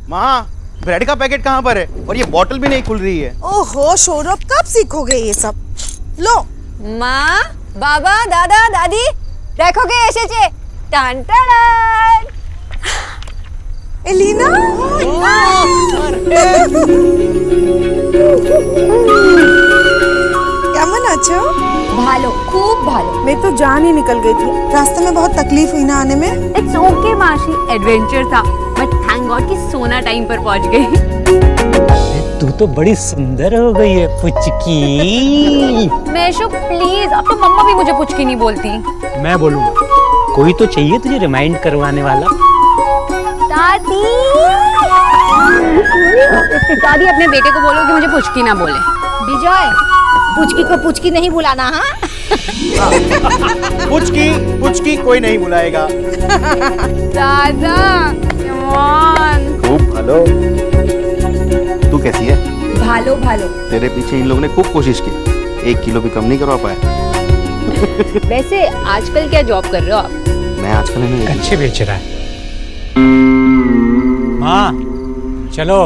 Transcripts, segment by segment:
माँ, ब्रेड का पैकेट कहाँ पर है? और ये बोतल भी नहीं खुल रही है। ओहो सौरभ, कब सीखोगे ये सब? लो মা, বাবা, দাদা, দাদি, দেখো কে এসেছে। টান টান। एलिना, কেমন আছো? ভালো, খুব ভালো। मैं तो जान ही निकल गई थी। रास्ते में बहुत तकलीफ हुई ना आने में। इट्स ओके मासी, एडवेंचर था, बट थैंक गॉड कि सोना टाइम पर पहुंच गई। तू तो बड़ी सुंदर हो गई है पुचकी। मैशो प्लीज, अब तो मम्मा भी मुझे पुचकी नहीं बोलती। मैं बोलूंगा, कोई तो चाहिए तुझे रिमाइंड करवाने वाला। दादी, दादी अपने बेटे को बोलो कि मुझे पुचकी ना बोले। विजय, पुचकी को पुचकी नहीं बुलाना। हाँ, पुचकी कोई नहीं बुलाएगा। दादा, come on। खूब भालो। तू कैसी है? भालो भालो। तेरे पीछे इन लोगों ने खूब कोशिश की, 1 किलो भी कम नहीं करवा पाए। वैसे आजकल क्या जॉब कर रहे हो आप? मैं आजकल है ना अच्छे बेच रहा है। माँ, चलो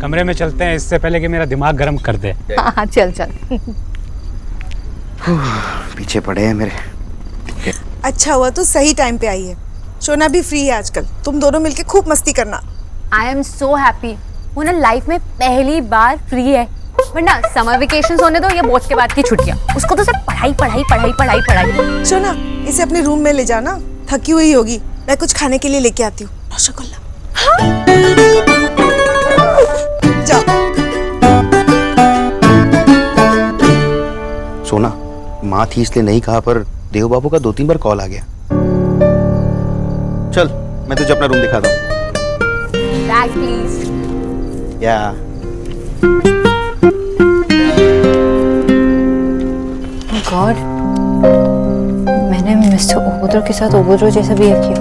कमरे में चलते हैं, इससे पहले कि मेरा दिमाग गर्म कर दे। हाँ चल चल। पीछे पड़े हैं मेरे। अच्छा हुआ तो सही टाइम पे आई है। शोना भी फ्री है आजकल, तुम दोनों मिलके खूब मस्ती करना। I am so happy. वो ना लाइफ में पहली बार फ्री है, वरना समर वेकेशंस होने दो या बोर्ड के बाद की छुट्टियां, उसको तो सिर्फ पढ़ाई पढ़ाई पढ़ाई पढ़ाई पढ़ाई। शोना, इसे अपने रूम में ले जाना, थकी हुई होगी। मैं कुछ खाने के लिए लेके आती हूँ। रसगुल्ला। जाओ। सोना, माँ थी इसलिए नहीं कहा, पर देव बाबू का 2-3 बार कॉल आ गया। चल, मैं तुझे अपना रूम दिखाता हूँ। Bag please. या गॉड, मैंने मिस्टर ओबोद्रो के साथ ओबोद्रो जैसा बिहेव किया।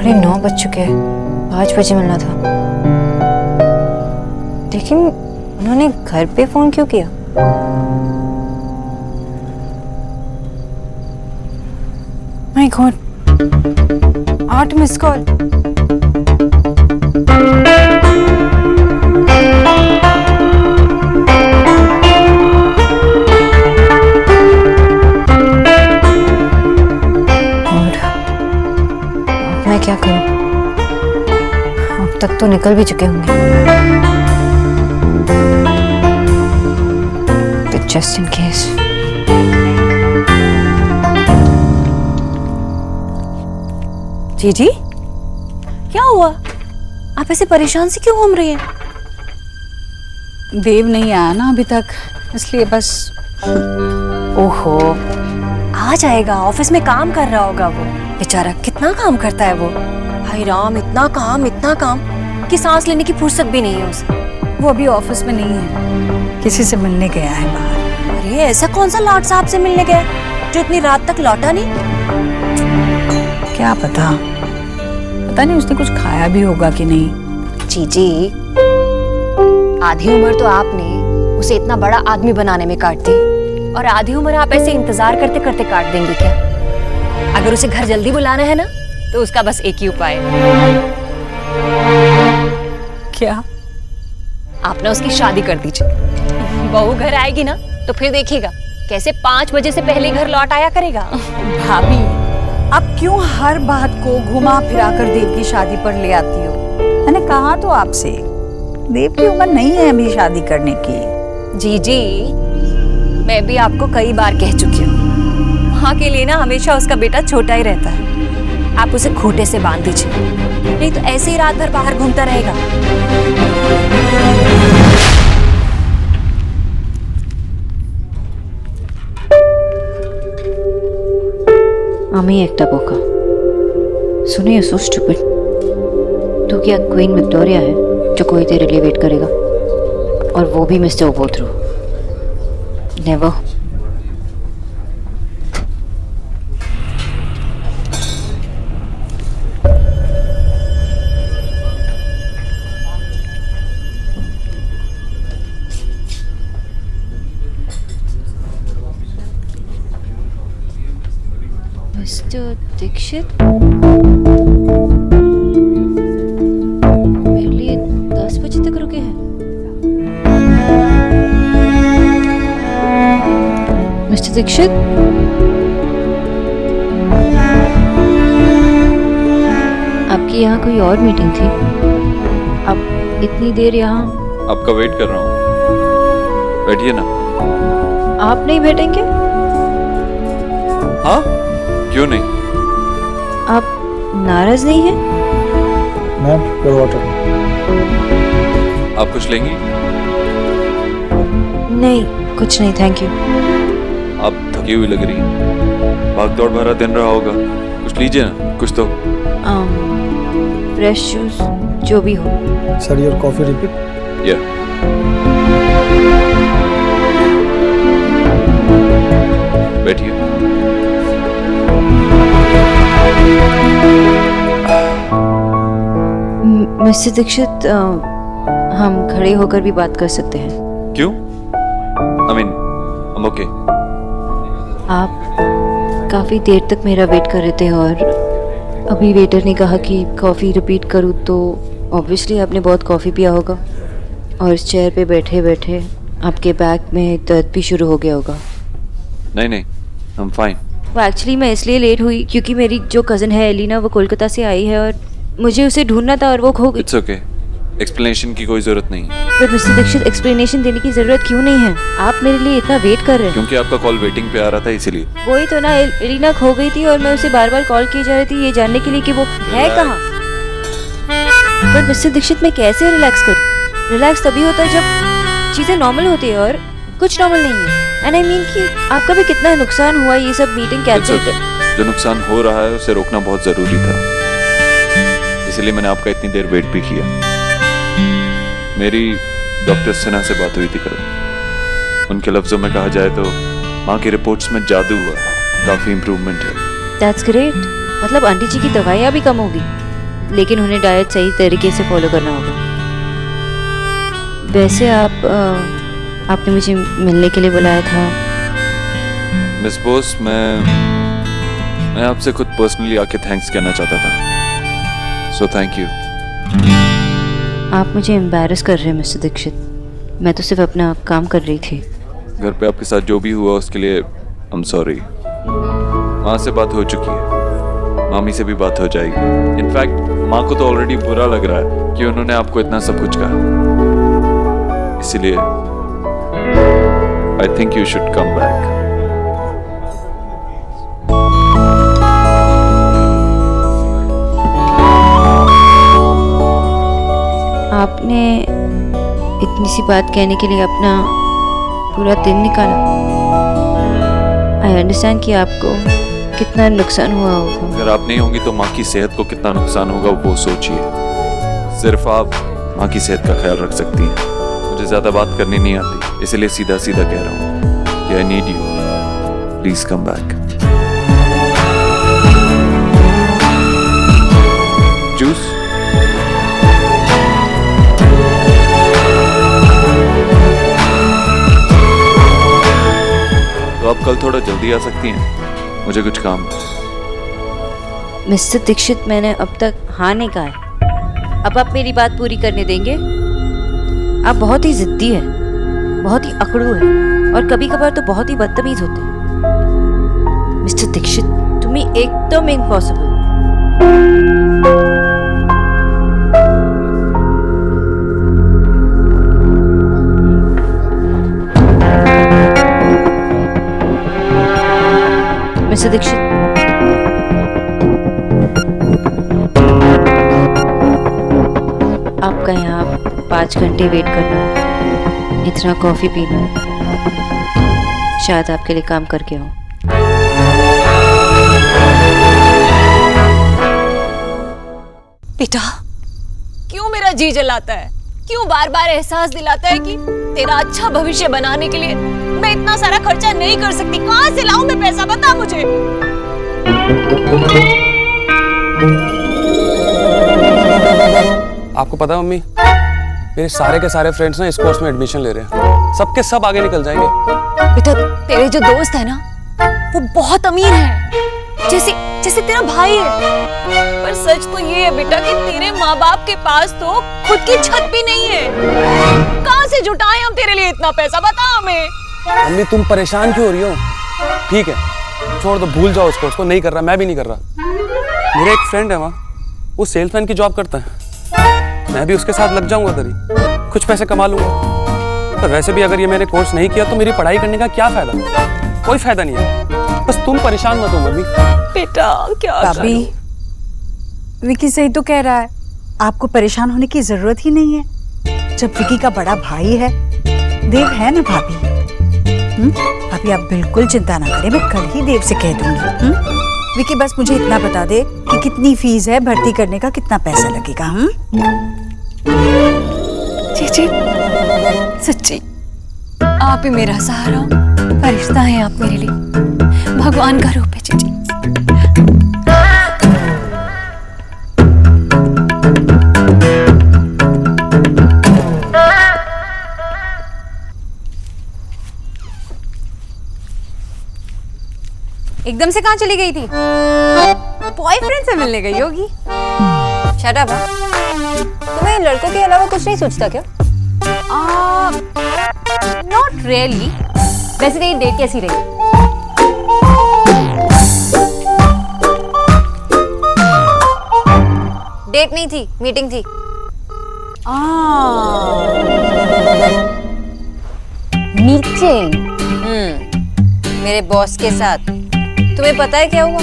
9:30 बज चुके हैं, 5 बजे मिलना था, लेकिन उन्होंने घर पे फोन क्यों किया? My God, 8 miss call. मैं क्या करूं? अब तक तो निकल भी चुके होंगे। तो जस्ट इन केस। जीजी, क्या हुआ? आप ऐसे परेशान से क्यों घूम रही हैं? देव नहीं आया ना अभी तक, इसलिए बस। ओहो, आ जाएगा, ऑफिस में काम कर रहा होगा वो। बेचारा कितना काम करता है वो। हाय राम, इतना काम कि सांस लेने की फुर्सत भी नहीं है उसे। वो अभी ऑफिस में नहीं है, किसी से मिलने गया है बाहर। अरे ऐसा कौन सा लॉर्ड साहब से मिलने गया जो इतनी रात तक लौटा नहीं? क्या पता नहीं उसने कुछ खाया भी होगा कि नहीं। जीजी, आधी उम्र तो आपने उसे इतना बड़ा आदमी बनाने में काट दी, और आधी उम्र आप ऐसे इंतजार करते करते काट देंगे क्या? अगर उसे घर जल्दी बुलाना है ना, तो उसका बस एक ही उपाय है। क्या? आप ना उसकी शादी कर दीजिए। बहू घर आएगी ना, तो फिर देखिएगा कैसे 5 बजे से पहले घर लौट आया करेगा। भाभी, अब क्यों हर बात को घुमा फिरा कर देव की शादी पर ले आती हो? मैंने कहा तो आपसे, देव की उम्र नहीं है अभी शादी करने की। जीजी, मैं भी आपको कई बार कह चुकी हूँ, माँ के लिए ना हमेशा उसका बेटा छोटा ही रहता है। आप उसे खूंटे से बांध दीजिए, नहीं तो ऐसे ही रात भर बाहर घूमता रहेगा। আমি একটা বোকা। सुनिए, सो स्टूपिड। तू क्या क्वीन विक्टोरिया है जो कोई तेरे लिए वेट करेगा? और वो भी मिस्टर ओबोद्रो? नेवर। मिस्टर दीक्षित मेरे लिए 10 बजे तक रुके हैं। मिस्टर दीक्षित, आपकी यहाँ कोई और मीटिंग थी? आप इतनी देर यहाँ? आपका वेट कर रहा हूँ, बैठिए ना। आप नहीं बैठेंगे? हाँ, क्यों नहीं? आप नाराज नहीं हैं? Ma'am, your water. आप कुछ लेंगी? नहीं, कुछ नहीं, थैंक यू। आप थकी हुई लग रही हैं, भाग दौड़ भरा दिन रहा होगा, कुछ लीजिए ना, कुछ तो। फ्रेश जूस जो भी हो। Sir, your coffee repeat. या बैठिए। मिस्टर दीक्षित, हम खड़े होकर भी बात कर सकते हैं। क्यों? I mean, I'm okay। आप काफ़ी देर तक मेरा वेट कर रहे थे और अभी वेटर ने कहा कि कॉफ़ी रिपीट करूँ, तो ऑब्वियसली आपने बहुत कॉफ़ी पिया होगा और इस चेयर पे बैठे बैठे आपके बैक में दर्द भी शुरू हो गया होगा। नहीं, I'm fine। वो एक्चुअली मैं इसलिए लेट हुई क्योंकि मेरी जो कज़न है एलिना, वो कोलकाता से आई है और मुझे उसे ढूंढना था और वो खो गई। इट्स ओके, एक्सप्लेनेशन की कोई जरूरत नहीं है। पर मिस्टर दीक्षित, एक्सप्लेनेशन देने की ज़रूरत क्यों नहीं है? आप मेरे लिए इतना वेट कर रहे हैं। क्योंकि आपका कॉल वेटिंग पे आ रहा था, इसीलिए। वही तो ना, एलिना खो गई थी और मैं उसे बार बार कॉल की जा रही थी ये जानने के लिए कि वो है कहाँ। पर मिस्टर दीक्षित, मैं कैसे रिलैक्स करूँ? रिलैक्स तभी होता है जब चीज़ें नॉर्मल होती है और कुछ नॉर्मल नहीं है। एंड आई मीन कि आपका भी कितना नुकसान हुआ ये सब मीटिंग कैंसिल कर। जो नुकसान हो रहा है उसे रोकना बहुत जरूरी था, इसलिए मैंने आपका इतनी देर वेट भी किया। मेरी डॉक्टर सिन्हा से बात हुई थी कल। उनके लफ्जों में कहा जाए तो माँ की रिपोर्ट्स में जादू हुआ, काफी इम्प्रूवमेंट है। That's great. मतलब आंटी जी की दवाइयाँ भी कम होगी, लेकिन उन्हें डाइट सही तरीके से फॉलो करना होगा। वैसे आपने मुझे मिलने के लिए बुलाया था। मिस बोस, मैं आपसे खुद पर्सनली आके थैंक्स कहना चाहता था, सो थैंक यू। आप मुझे एम्बैरस कर रहे हैं मिस्टर दीक्षित। मैं तो सिर्फ अपना काम कर रही थी। घर पे आपके साथ जो भी हुआ उसके लिए आई एम सॉरी। माँ से बात हो चुकी है, मामी से भी बात हो जाएगी। इनफैक्ट माँ को तो ऑलरेडी बुरा लग रहा है कि उन्होंने आपको इतना सब कुछ कहा, इसीलिए I think you should come back. आपने इतनी सी बात कहने के लिए अपना पूरा दिन निकाला। आई अंडरस्टैंड कि आपको कितना नुकसान हुआ होगा। अगर आप नहीं होंगी तो माँ की सेहत को कितना नुकसान होगा वो सोचिए। सिर्फ आप माँ की सेहत का ख्याल रख सकती हैं। मुझे ज़्यादा बात करनी नहीं आती, इसलिए सीधा सीधा कह रहा हूँ कि I need you, please come back. Juice? तो आप कल थोड़ा जल्दी आ सकती हैं, मुझे कुछ काम है। मिस्टर दीक्षित, मैंने अब तक हाँ नहीं कहा है। अब आप मेरी बात पूरी करने देंगे? आप बहुत ही जिद्दी है, बहुत ही अकड़ू है और कभी कभार तो बहुत ही बदतमीज होते हैं। मिस्टर दीक्षित, तुम्हें एकदम इम्पॉसिबल। मिस्टर दीक्षित, आपका यहाँ 5 घंटे वेट करना, इतना कॉफी पीना, शायद आपके लिए काम करके आऊं। बेटा, क्यों मेरा जी जलाता है? क्यों बार बार एहसास दिलाता है कि तेरा अच्छा भविष्य बनाने के लिए मैं इतना सारा खर्चा नहीं कर सकती? कहाँ से लाऊं मैं पैसा, बता मुझे। आपको पता है मम्मी, मेरे सारे के सारे फ्रेंड्स ना इस कोर्स में एडमिशन ले रहे हैं। सबके सब आगे निकल जाएंगे। बेटा, तेरे जो दोस्त है ना वो बहुत अमीर हैं जैसे जैसे तेरा भाई है। पर सच तो ये है बेटा कि तेरे माँ बाप के पास तो खुद की छत भी नहीं है। कहाँ से जुटाएं हम तेरे लिए इतना पैसा, बता हमें। मम्मी तुम परेशान क्यों हो रही हो? ठीक है छोड़ दो, भूल जाओ उसको नहीं कर रहा, मैं भी नहीं कर रहा। मेरा एक फ्रेंड है वहाँ, वो सेल्समैन की जॉब करता है, मैं भी उसके साथ लग जाऊंगा कभी, कुछ पैसे कमा लूंगा। पर वैसे भी अगर ये मैंने कोर्स नहीं किया तो मेरी पढ़ाई करने का क्या फायदा? कोई फायदा नहीं है। बस तुम परेशान मत हो मम्मी। बेटा क्या भाभी, विकी सही तो कह रहा है, आपको परेशान होने की जरूरत ही नहीं है। जब विकी का बड़ा भाई है, देव है ना भाभी। भाभी आप बिल्कुल चिंता ना करें, मैं कल ही देव से कह दूंगी। विकी बस मुझे इतना बता दे कि कितनी फीस है, भर्ती करने का कितना पैसा लगेगा। जी सच्ची आप ही मेरा सहारा, फरिश्ता है आप मेरे लिए, भगवान का रूप है जीजी। एकदम से कहाँ चली गई थी? बॉयफ्रेंड से मिलने गई होगी। Shut up. तुम्हें लड़कों के अलावा कुछ नहीं सोचता क्या? Not really. वैसे तेरी डेट कैसी रही? डेट नहीं थी, मीटिंग थी। मीटिंग? मेरे बॉस के साथ। तुम्हें पता है क्या हुआ?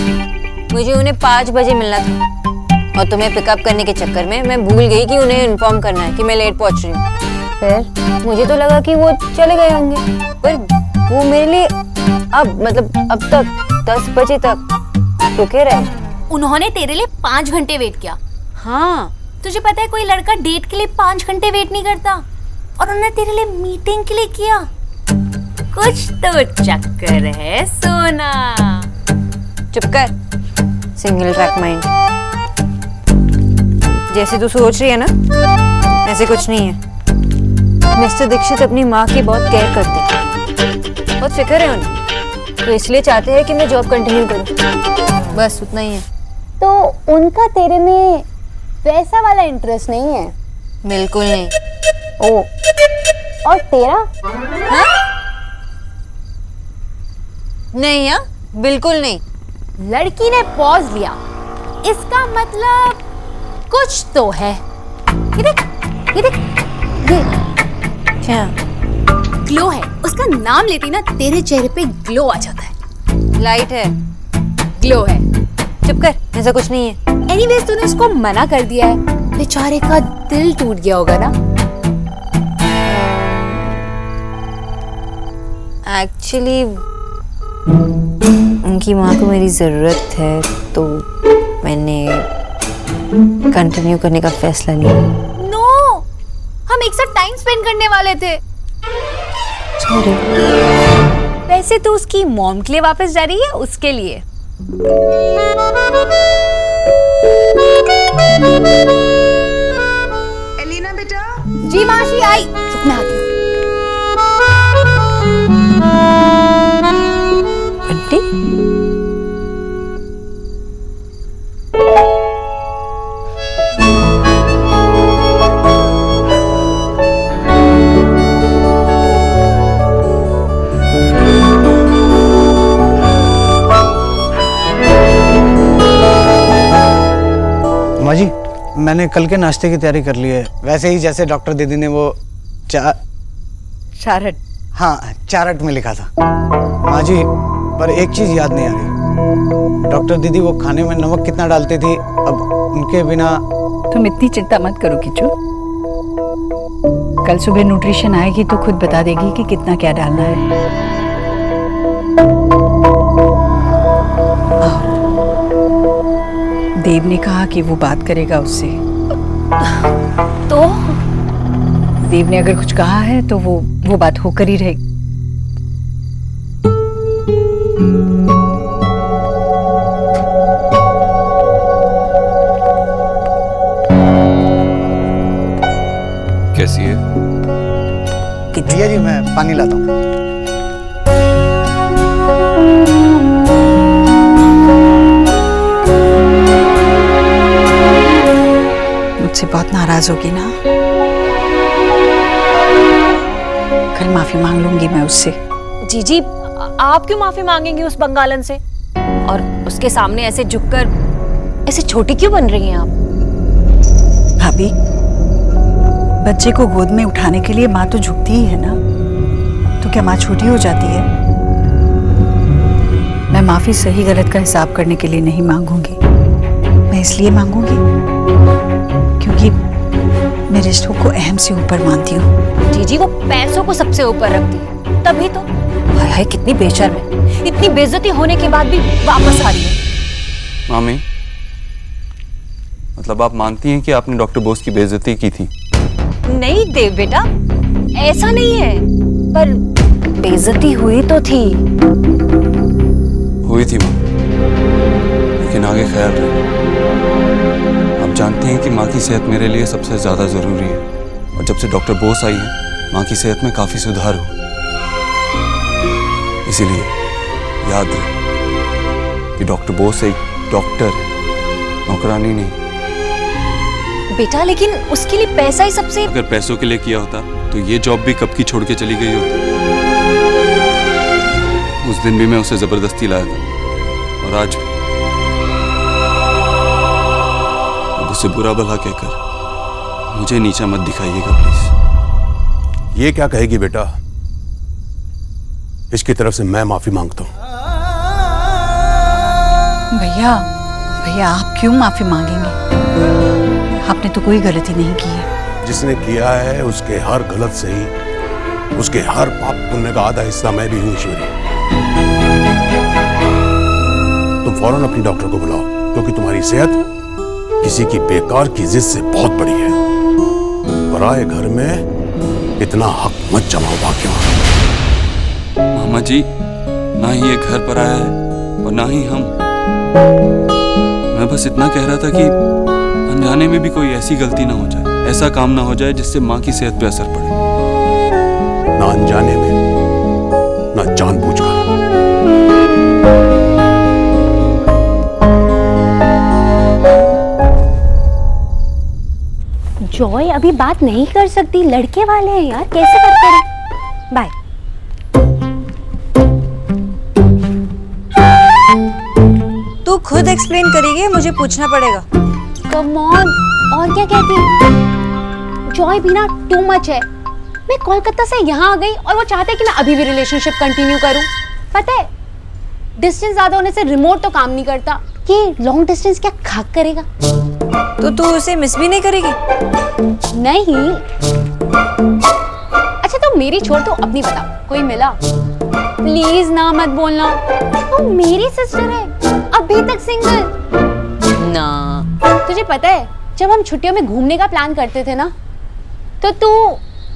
मुझे उन्हें 5 बजे मिलना था और तुम्हें पिकअप करने के चक्कर में मैं भूल गई कि उन्हें इन्फॉर्म करना है कि मैं लेट पहुंच रही हूँ। फिर मुझे तो लगा कि वो चले गए होंगे, पर वो मेरे लिए अब तक 10 बजे तक रुके रहे। उन्होंने तेरे लिए 5 घंटे वेट किया? हाँ। तुझे पता है कोई लड़का डेट के लिए 5 घंटे वेट नहीं करता, और उन्होंने तेरे लिए मीटिंग के लिए किया। कुछ तो चक्कर है सोना। चुप कर, सिंगल ट्रैक माइंड। जैसे तू सोच रही है ना, ऐसे कुछ नहीं है। मिस्टर दीक्षित अपनी माँ की बहुत केयर करते हैं, बहुत फिक्र है उन्हें, तो इसलिए चाहते हैं कि मैं जॉब कंटिन्यू करूँ। बस उतना ही है। तो उनका तेरे में वैसा वाला इंटरेस्ट नहीं है? बिल्कुल नहीं। ओ, और तेरा? हाँ? नहीं यार, बिल्कुल नहीं। लड़की ने पॉज लिया, इसका मतलब कुछ तो है। ये देख, ये देख, ये क्या? ग्लो है। उसका नाम लेती ना तेरे चेहरे पे ग्लो आ जाता है। लाइट है। ग्लो है। चुप कर, ऐसा कुछ नहीं है। एनीवेज तूने उसको मना कर दिया है, बेचारे का दिल टूट गया होगा ना? एक्चुअली उनकी माँ को मेरी ज़रूरत है, तो मैंने कंटिन्यू करने का फैसला लिया। नो, हम एक साथ टाइम स्पेंड करने वाले थे। सॉरी। वैसे तो उसकी मॉम के लिए वापस जा रही है, उसके लिए। एलिना बेटा। जी मासी आई। रुक मैं आती हूँ। आंटी? माँ जी, मैंने कल के नाश्ते की तैयारी कर ली है, वैसे ही जैसे डॉक्टर दीदी ने वो चारट। हाँ, चारट में लिखा था। माँ जी, पर एक चीज याद नहीं आ रही। डॉक्टर दीदी वो खाने में नमक कितना डालती थी, अब उनके बिना। तुम इतनी चिंता मत करो किचू, कल सुबह न्यूट्रिशन आएगी तो खुद बता देगी कि कितना क्या डालना है। देव ने कहा कि वो बात करेगा उससे। तो देव ने अगर कुछ कहा है तो वो बात होकर ही रहेगी। कैसी है? भैया जी, मैं पानी लाता हूँ। नाराज होगी ना? कल माफी मांग लूंगी मैं उससे। जीजी, आप क्यों माफी मांगेंगी उस बंगालन से? और उसके सामने ऐसे झुककर ऐसे छोटी क्यों बन रही हैं आप? भाभी, बच्चे को गोद में उठाने के लिए माँ तो झुकती ही है ना, तो क्या माँ छोटी हो जाती है? मैं माफी सही गलत का हिसाब करने के लिए नहीं मांगूंगी, मैं इसलिए मांगूंगी क्योंकि मैं रिश्तों को अहम से ऊपर मानती हूँ। जीजी, वो पैसों को सबसे ऊपर रखती है, तभी तो। हाय हाय, कितनी बेशर्म है, इतनी बेइज्जती होने के बाद भी वापस आ रही है। मामी, मतलब आप मानती हैं कि आपने डॉक्टर बोस की बेइज्जती की थी? नहीं देव बेटा, ऐसा नहीं है, पर बेइज्जती हुई तो थी। हुई थी माँ, लेकिन आगे ख्याल रहे। आप जानती हैं कि माँ की सेहत मेरे लिए सबसे ज्यादा जरूरी है, और जब से डॉक्टर बोस आई है माँ की सेहत में काफी सुधार हुआ। इसीलिए याद रहे कि डॉक्टर बोस एक डॉक्टर है, नौकरानी नहीं। बेटा, लेकिन उसके लिए पैसा ही सबसे। अगर पैसों के लिए किया होता तो ये जॉब भी कब की छोड़ के चली गई होती। उस दिन भी मैं उसे जबरदस्ती लाया था, और आज भी। अब उसे बुरा भला कहकर मुझे नीचा मत दिखाइएगा प्लीज। ये क्या कहेगी बेटा? इसकी तरफ से मैं माफी मांगता हूं। भैया, भैया आप क्यों माफी मांगेंगे? आपने तो कोई गलती नहीं की है। जिसने किया है उसके हर गलत से ही उसके हर पाप पुण्य का आधा हिस्सा मैं भी हूं ईश्वरी। तुम फौरन अपनी डॉक्टर को बुलाओ, क्योंकि तुम्हारी सेहत किसी की बेकार की जिद से बहुत बड़ी है। पराए घर में इतना हक मत जमाओ भाग्यवान। मामा जी, ना ही ये घर पर आया है और ना ही हम। मैं बस इतना कह रहा था कि अनजाने में भी कोई ऐसी गलती ना हो जाए, ऐसा काम ना हो जाए जिससे माँ की सेहत पे असर पड़े। ना अनजाने में, ना जानबूझकर। जॉय अभी बात नहीं कर सकती, लड़के वाले हैं यार, कैसे बात करें? बाय। तू खुद एक्सप्लेन करेगी, मुझे पूछना पड़ेगा। कम ऑन, और क्या कहती? जॉय भी ना टू मच है। मैं कोलकाता से यहाँ आ गई और वो चाहते हैं कि मैं अभी भी रिलेशनशिप कंटिन्यू करूं। पता है, डिस्टेंस ज्यादा होने से रिमोट तो काम नहीं करता। ये लॉन्ग डिस्टेंस क्या खाक करेगा? तो तू उसे मिस भी नहीं करेगी? नहीं। अच्छा तो मेरी छोड़, तो अपनी बता, कोई मिला? प्लीज ना मत बोलना, वो मेरी सिस्टर है, अभी तक सिंगल ना। तुझे पता है, जब हम छुट्टियों में घूमने का प्लान करते थे ना, तो तू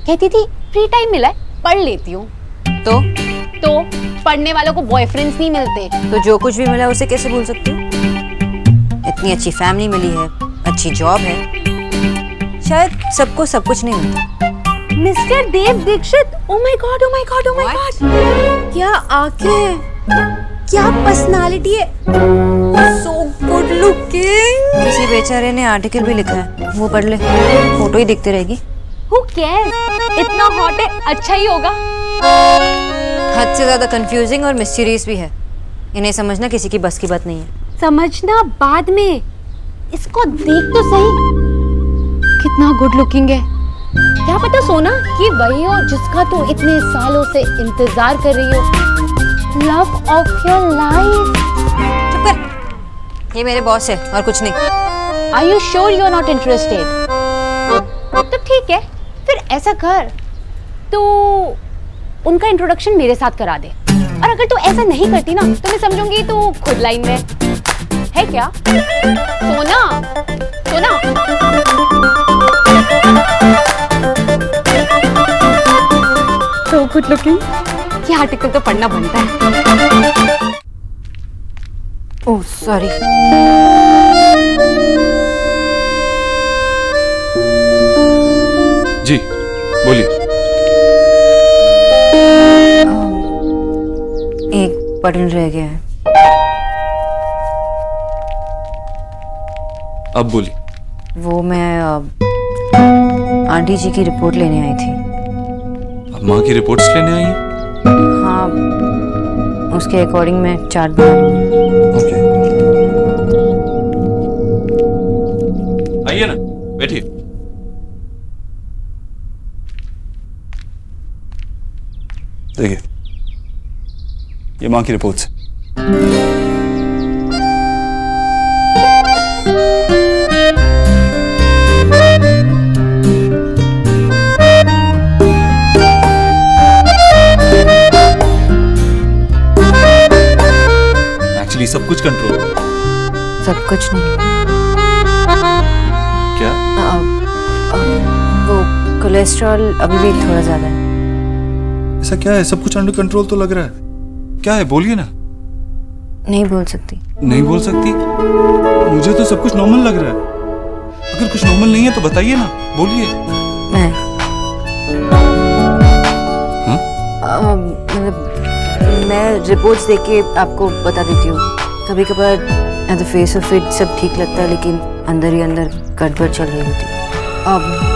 कहती थी फ्री टाइम मिला है पढ़ लेती हूँ। तो पढ़ने वालों को बॉयफ्रेंड्स नहीं मिलते। तो जो कुछ भी मिला उसे कैसे भूल सकती हूँ? इतनी अच्छी फैमिली मिली है, अच्छी जॉब है, शायद सबको सब कुछ नहीं मिलता। Mister Dev Dixit, oh my God, oh my God, oh my God, क्या आंखें, क्या पर्सनालिटी है, सो गुड लुकिंग। किसी बेचारे ने आर्टिकल भी लिखा है, वो पढ़ ले, फोटो ही दिखती रहेगी। Who cares? इतना हॉट है, अच्छा ही होगा। हद से ज्यादा कंफ्यूजिंग और मिस्टीरियस भी है। इन्हें समझना किसी की बस की बात नहीं है। समझना बाद में, इसको देख तो सही, कितना गुड लुकिंग है। क्या पता सोना कि वही हो जिसका तू इतने सालों से इंतजार कर रही हो। Love of your life. चुप कर, ये मेरे बॉस है और कुछ नहीं। Are you sure you are not interested? तो ठीक है, फिर ऐसा कर, तू उनका इंट्रोडक्शन मेरे साथ करा दे, और अगर तू ऐसा नहीं करती ना तो मैं समझूंगी तू खुद लाइन में है। क्या सोना? सोना, तो गुड लुकिंग, ये आर्टिकल तो पढ़ना बनता है। Oh sorry. जी बोलिए। एक बटन रह गया है। अब बोलिए। वो मैं आंटी जी की रिपोर्ट लेने आई थी। अब माँ की रिपोर्ट्स लेने आई हैं? हाँ, उसके अकॉर्डिंग मैं चार्ट बना लूँगी। ओके, आइए ना, बैठिए। देखिए, ये माँ की रिपोर्ट्स। एक्चुअली सब कुछ कंट्रोल, सब कुछ नहीं। क्या? वो कोलेस्ट्रॉल अभी भी थोड़ा ज़्यादा है। ऐसा क्या है? सब कुछ अंडर कंट्रोल तो लग रहा है। क्या है, बोलिए ना। नहीं बोल सकती। नहीं बोल सकती? मुझे तो सब कुछ नॉर्मल लग रहा है। अगर कुछ नॉर्मल नहीं है तो बताइए ना, बोलिए। मतलब मैं रिपोर्ट्स देख के आपको बता देती हूँ। कभी कभार at the face of it सब ठीक लगता है, लेकिन अंदर ही अंदर गड़बड़ चल रही होती है।